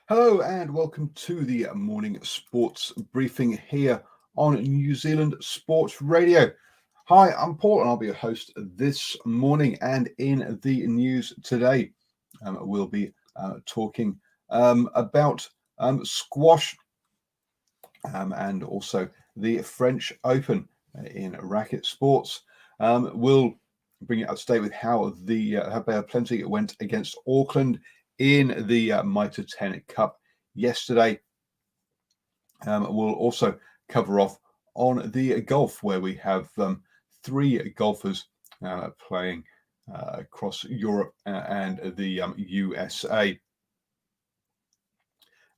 Hello and welcome to the morning sports briefing here on New Zealand Sports Radio. Hi, I'm Paul and I'll be your host this morning. And in the news today, we'll be talking about squash and also the French Open in racket sports. We'll bring you up to date with how the Bay of Plenty went against Auckland in the Mitre 10 Cup yesterday. We'll also cover off on the golf, where we have three golfers playing across Europe and the USA.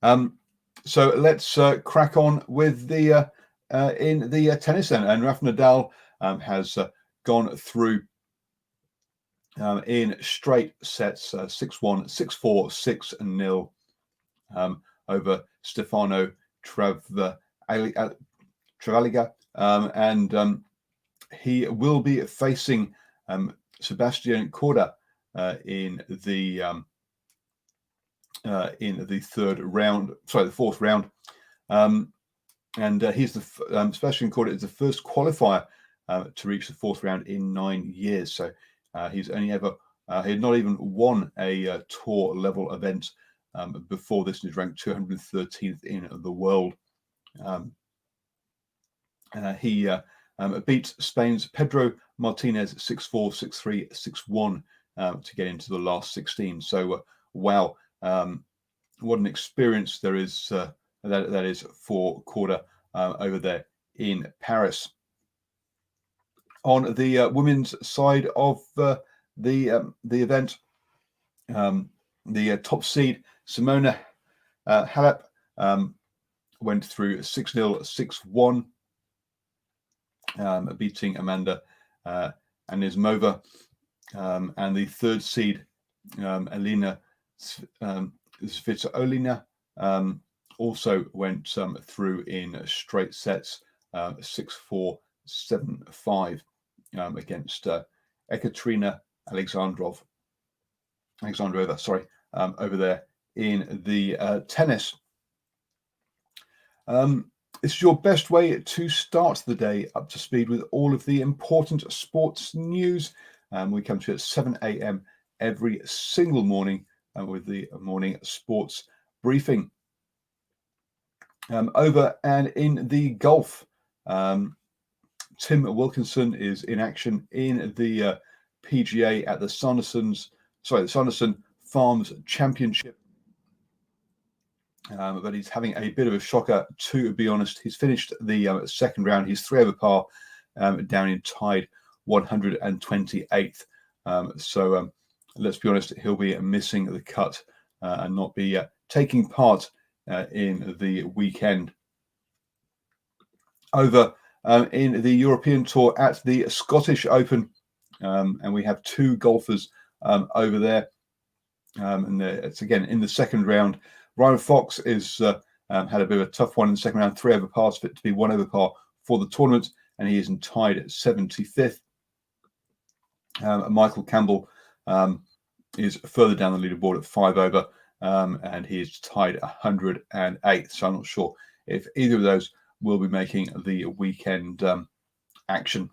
So let's crack on with the in the tennis then. And Rafa Nadal has gone through in straight sets, 6-1, 6-4, 6-0 over Stefano Travaliga, and he will be facing Sebastian Korda in the fourth round. And he's Sebastian Korda is the first qualifier to reach the fourth round in 9 years. So he's only ever he had not even won a tour level event before this, and is ranked 213th in the world. He beat Spain's Pedro Martinez 6-4, 6-3, 6-1 to get into the last 16. So wow, what an experience there is that is for Korda over there in Paris. On the women's side of the event, the top seed Simona Halep went through 6-0, 6-1, beating Amanda Anisimova, and the third seed Elina Svitolina also went through in straight sets, 6-4, 7-5 against Ekaterina Alexandrova, over there in the tennis. This is your best way to start the day up to speed with all of the important sports news. We come to you at 7 a.m. every single morning with the morning sports briefing. Over and in the golf, Tim Wilkinson is in action in the PGA at the Sanderson Farms Championship. But he's having a bit of a shocker, to be honest. He's finished the second round. He's 3 over par, down in tied 128th. So let's be honest, he'll be missing the cut and not be taking part in the weekend. Over in the European Tour at the Scottish Open, and we have two golfers over there. And it's again in the second round. Ryan Fox is had a bit of a tough one in the second round, 3 over par, fit to be 1 over par for the tournament, and he is tied at 75th. Michael Campbell is further down the leaderboard at 5 over, and he is tied 108th. So I'm not sure if either of those will be making the weekend action.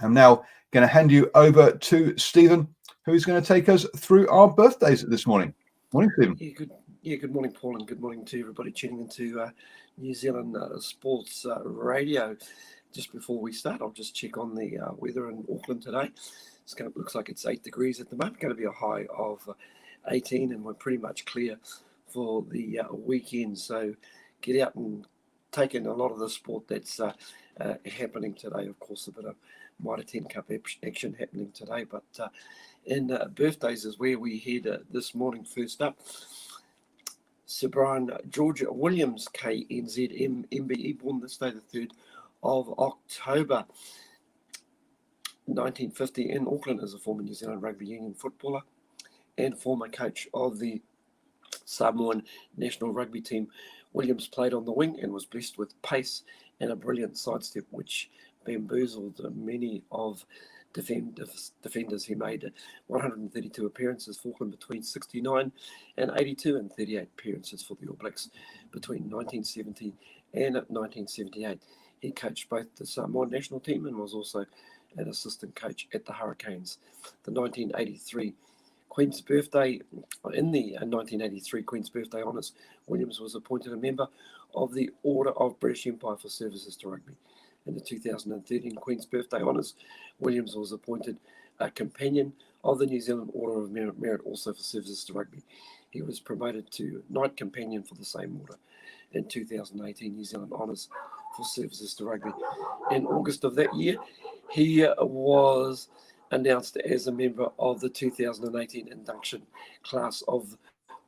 I'm now going to hand you over to Stephen, who is going to take us through our birthdays this morning. Morning, Stephen. Good morning, Paul, and good morning to everybody tuning into New Zealand Sports Radio. Just before we start, I'll just check on the weather in Auckland today. Looks like it's 8 degrees at the moment. Going to be a high of 18, and we're pretty much clear for the weekend. So get out and take in a lot of the sport that's happening today. Of course, a bit of Mitre 10 Cup action happening today, but in birthdays is where we head this morning. First up, Sir Brian George Williams, KNZ MBE, born this day, the 3rd of October 1950 in Auckland, as a former New Zealand Rugby Union footballer and former coach of the Samoan national rugby team. Williams played on the wing and was blessed with pace and a brilliant sidestep, which bamboozled many of defenders. He made 132 appearances for them between 69 and 82 and 38 appearances for the All Blacks between 1970 and 1978. He coached both the Samoan national team and was also an assistant coach at the Hurricanes. The 1983 Queen's Birthday, in the 1983 Queen's Birthday Honours, Williams was appointed a member of the Order of British Empire for services to rugby. In the 2013 Queen's Birthday Honours, Williams was appointed a companion of the New Zealand Order of Merit also for services to rugby. He was promoted to Knight Companion for the same order. In 2018 New Zealand Honours for services to rugby. In August of that year, he was announced as a member of the 2018 induction class of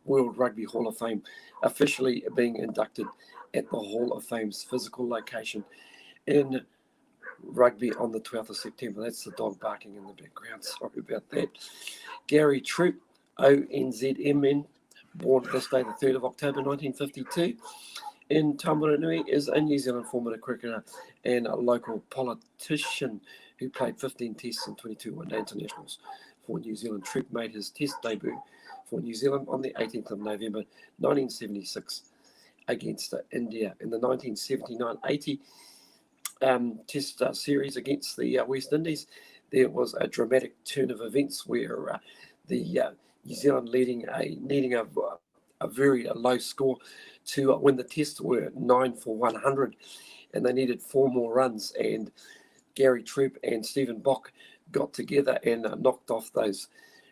World Rugby Hall of Fame, officially being inducted at the Hall of Fame's physical location in Rugby on the 12th of September. That's the dog barking in the background. Sorry about that. Gary Troop, ONZMN, born this day, the 3rd of October 1952. In Taumarunui is a New Zealand former cricketer and a local politician who played 15 tests and 22 one-day internationals for New Zealand. Troop made his test debut for New Zealand on the 18th of November 1976 against India. In the 1979-80 test series against the West Indies, there was a dramatic turn of events where the New Zealand needing a very low score to win the test were 9 for 100, and they needed 4 more runs, and Gary Troop and Stephen Bock got together and knocked off those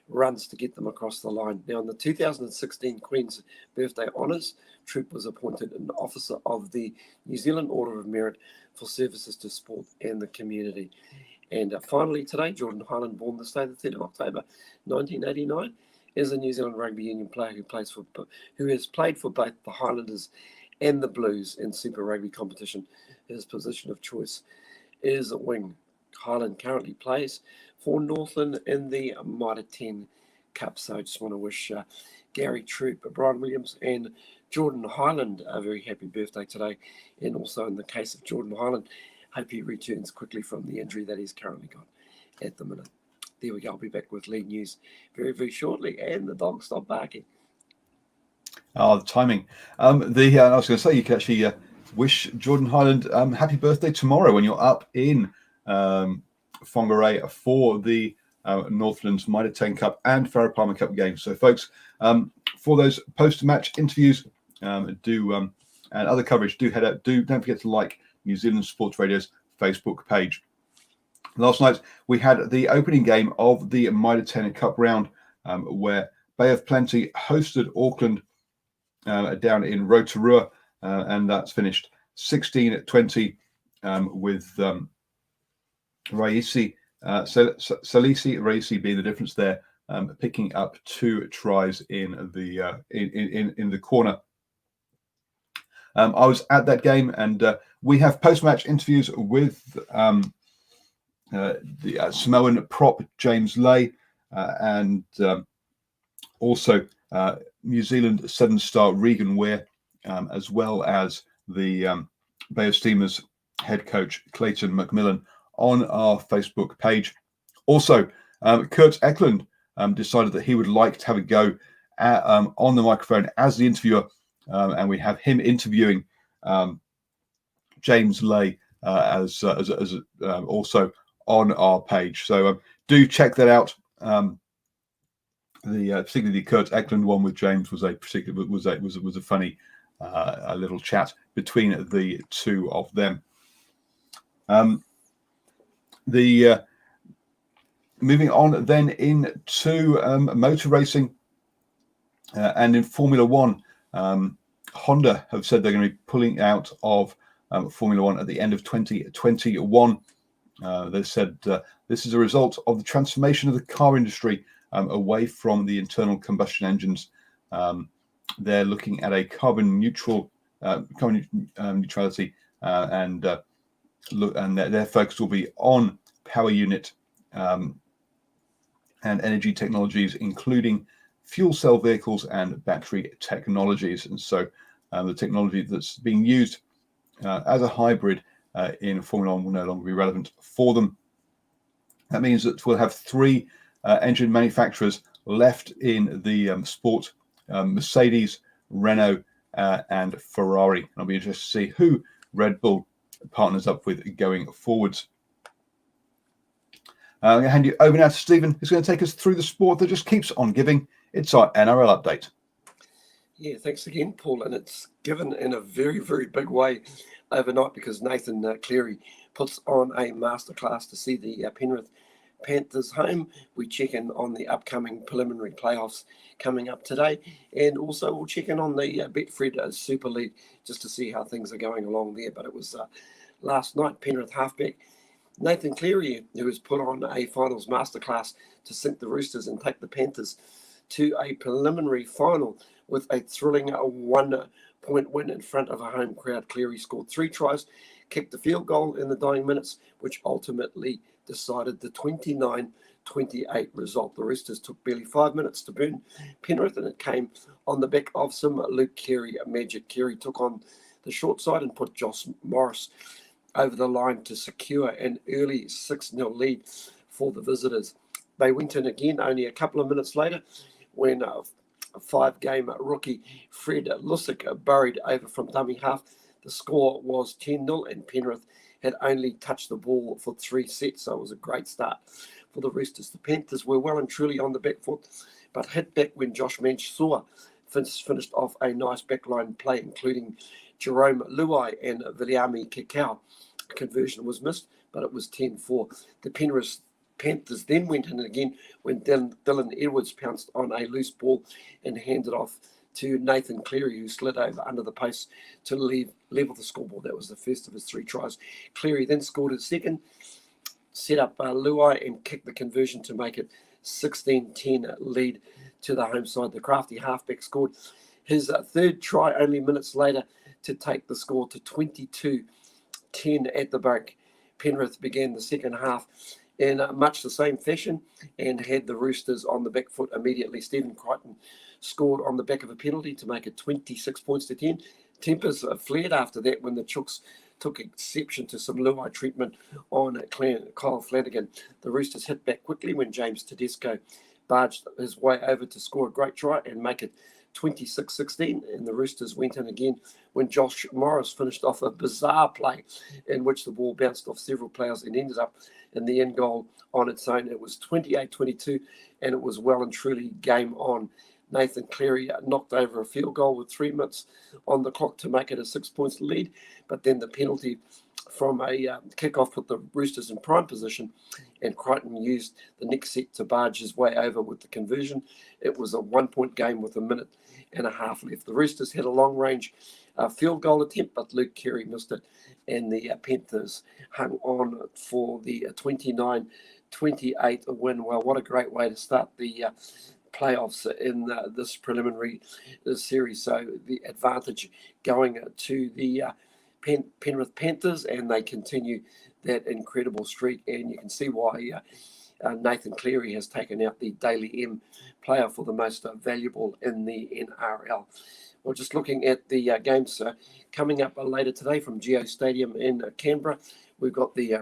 runs to get them across the line. Now, in the 2016 Queen's Birthday Honours, Troop was appointed an officer of the New Zealand Order of Merit for services to sport and the community. And finally today, Jordan Highland, born this day, the 3rd of October 1989, is a New Zealand Rugby Union player who has played for both the Highlanders and the Blues in Super Rugby competition. His position of choice is a wing. Highland currently plays for Northland in the Mitre 10 Cup. So I just want to wish Gary Troop, Brian Williams and Jordan Highland a very happy birthday today. And also in the case of Jordan Highland, hope he returns quickly from the injury that he's currently got at the minute. There we go. I'll be back with lead news very, very shortly. And the dog stopped barking. Oh, the timing. I was going to say, you can actually wish Jordan Highland happy birthday tomorrow when you're up in Whangarei for the Northlands Mitre 10 Cup and Farah Palmer Cup games. So, folks, for those post-match interviews and other coverage, don't forget to like New Zealand Sports Radio's Facebook page. Last night, we had the opening game of the Mitre 10 Cup round where Bay of Plenty hosted Auckland down in Rotorua, and that's finished 16-20 with Salisi being the difference there, picking up 2 tries in the corner. I was at that game, and we have post-match interviews with the Samoan prop James Lay and also New Zealand 7-star Regan Ware, as well as the Bay of Steamers head coach Clayton McMillan on our Facebook page. Also, Kurt Eklund decided that he would like to have a go on the microphone as the interviewer, and we have him interviewing James Lay as also on our page. So do check that out. Particularly the Kurt Eklund one with James was a funny a little chat between the two of them. Moving on then into motor racing and in Formula One, Honda have said they're going to be pulling out of Formula One at the end of 2021. They said this is a result of the transformation of the car industry away from the internal combustion engines. They're looking at a carbon neutrality, and their focus will be on power unit and energy technologies, including fuel cell vehicles and battery technologies. And so the technology that's being used as a hybrid in Formula One will no longer be relevant for them. That means that we'll have three engine manufacturers left in the sport: Mercedes, Renault, and Ferrari. And I'll be interested to see who Red Bull partners up with going forwards. I'm going to hand you over now to Stephen, who's going to take us through the sport that just keeps on giving. It's our NRL update. Yeah, thanks again, Paul. And it's given in a very, very big way overnight because Nathan Cleary puts on a masterclass to see the Penrith Panthers home. We check in on the upcoming preliminary playoffs coming up today, and also we'll check in on the Betfred Super League just to see how things are going along there. But it was last night, Penrith halfback Nathan Cleary, who has put on a finals masterclass to sink the Roosters and take the Panthers to a preliminary final with a thrilling 1-point win in front of a home crowd. Cleary scored 3 tries, kicked the field goal in the dying minutes, which ultimately decided the 29-28 result. The Roosters took barely 5 minutes to burn Penrith, and it came on the back of some Luke Keary magic. Keary took on the short side and put Josh Morris over the line to secure an early 6-0 lead for the visitors. They went in again only a couple of minutes later when a 5-game rookie Fred Lussick burrowed over from dummy half. The score was 10-0 and Penrith had only touched the ball for 3 sets, so it was a great start for the Roosters. The Panthers were well and truly on the back foot, but hit back when Josh Mansour finished off a nice backline play, including Jerome Luai and Viliami Kikau. Conversion was missed, but it was 10-4. The Penrith Panthers then went in again when Dylan Edwards pounced on a loose ball and handed off to Nathan Cleary, who slid over under the post to level the scoreboard. That was the first of his 3 tries. Cleary then scored his second, set up Luai and kicked the conversion to make it 16-10 lead to the home side. The crafty halfback scored his 3rd try only minutes later to take the score to 22-10 at the break. Penrith began the second half in much the same fashion and had the Roosters on the back foot immediately. Stephen Crichton scored on the back of a penalty to make it 26 points to 10. Tempers flared after that when the Chooks took exception to some Luai treatment on Kyle Flanagan. The Roosters hit back quickly when James Tedesco barged his way over to score a great try and make it 26-16, and the Roosters went in again when Josh Morris finished off a bizarre play in which the ball bounced off several players and ended up in the end goal on its own. It was 28-22, and it was well and truly game on. Nathan Cleary knocked over a field goal with 3 minutes on the clock to make it a 6 points lead, but then the penalty from a kickoff put the Roosters in prime position, and Crichton used the next set to barge his way over with the conversion. It was a 1-point game with a minute and a half left. The Roosters had a long-range field goal attempt, but Luke Keary missed it, and the Panthers hung on for the 29-28 win. Well, what a great way to start the playoffs in this preliminary series. So the advantage going to the Penrith Panthers, and they continue that incredible streak, and you can see why Nathan Cleary has taken out the Daily M player for the most valuable in the NRL. Well, just looking at the games coming up later today from Geo Stadium in Canberra, we've got the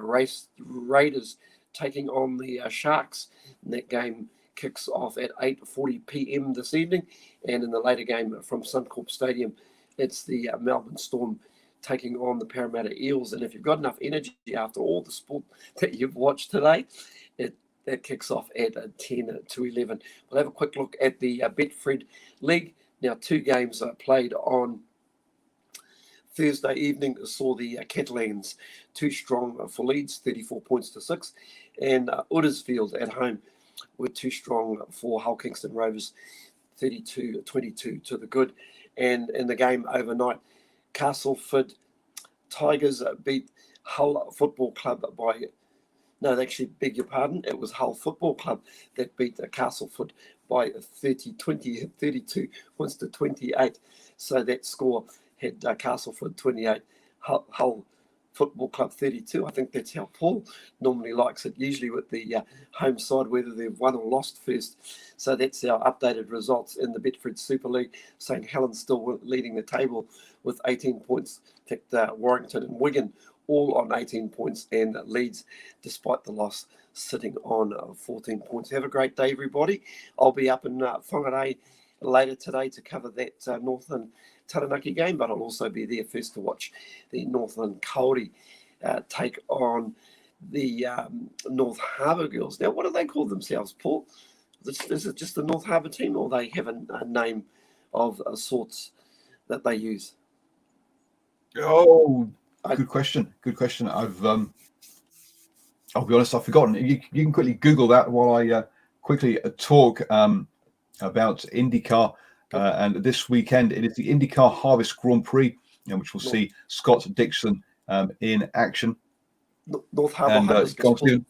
Raiders taking on the Sharks, and that game kicks off at 8:40 p.m. this evening, and in the later game from Suncorp Stadium, it's the Melbourne Storm taking on the Parramatta Eels. And if you've got enough energy after all the sport that you've watched today, that kicks off at 10-11. We'll have a quick look at the Betfred League. Now, 2 games played on Thursday evening saw the Catalans too strong for Leeds, 34 points to 6, and Huddersfield at home were too strong for Hull Kingston Rovers, 32-22 to the good. And in the game overnight, Castleford Tigers beat Hull Football Club by... No, they actually beg your pardon. It was Hull Football Club that beat Castleford by 32 points to 28. So that score had Castleford 28, Hull Football Club 32. I think that's how Paul normally likes it, usually with the home side, whether they've won or lost first. So that's our updated results in the Betfred Super League. St Helens still leading the table with 18 points. In fact, Warrington and Wigan all on 18 points, and Leeds, despite the loss, sitting on 14 points. Have a great day, everybody. I'll be up in Whangarei later today to cover that Northland Taranaki game, but I'll also be there first to watch the Northland Kauri take on the North Harbour girls. Now, what do they call themselves, Paul? Is it just the North Harbour team, or they have a name of sorts that they use? Oh, good question. Good question. I'll be honest, I've forgotten. You can quickly Google that while I quickly talk about IndyCar. And this weekend, it is the IndyCar Harvest Grand Prix, which will see Scott Dixon in action. North Harbour Hibiscus.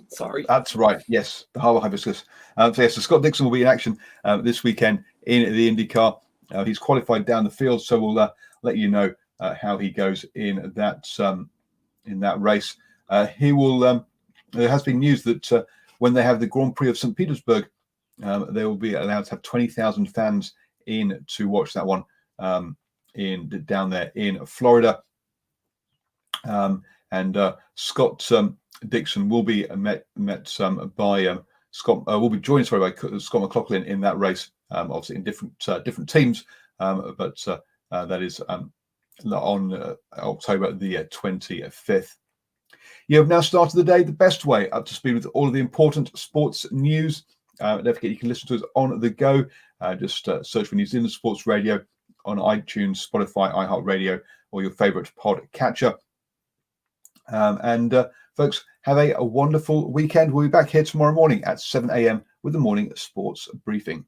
Sorry. That's right. Yes, the Harbour Hibiscus. So Scott Dixon will be in action this weekend in the IndyCar. He's qualified down the field, so we'll let you know how he goes in that race. He will. There has been news that when they have the Grand Prix of St. Petersburg, they will be allowed to have 20,000 fans in to watch that one down there in Florida. And Scott Dixon will be met by Scott. Will be joined by Scott McLaughlin in that race. Obviously in different teams, but that is on October the 25th. You have now started the day the best way, up to speed with all of the important sports news. Don't forget you can listen to us on the go. Just search for New Zealand Sports Radio on iTunes, Spotify, iHeartRadio, or your favourite pod catcher. And folks, have a wonderful weekend. We'll be back here tomorrow morning at 7 a.m. with the morning sports briefing.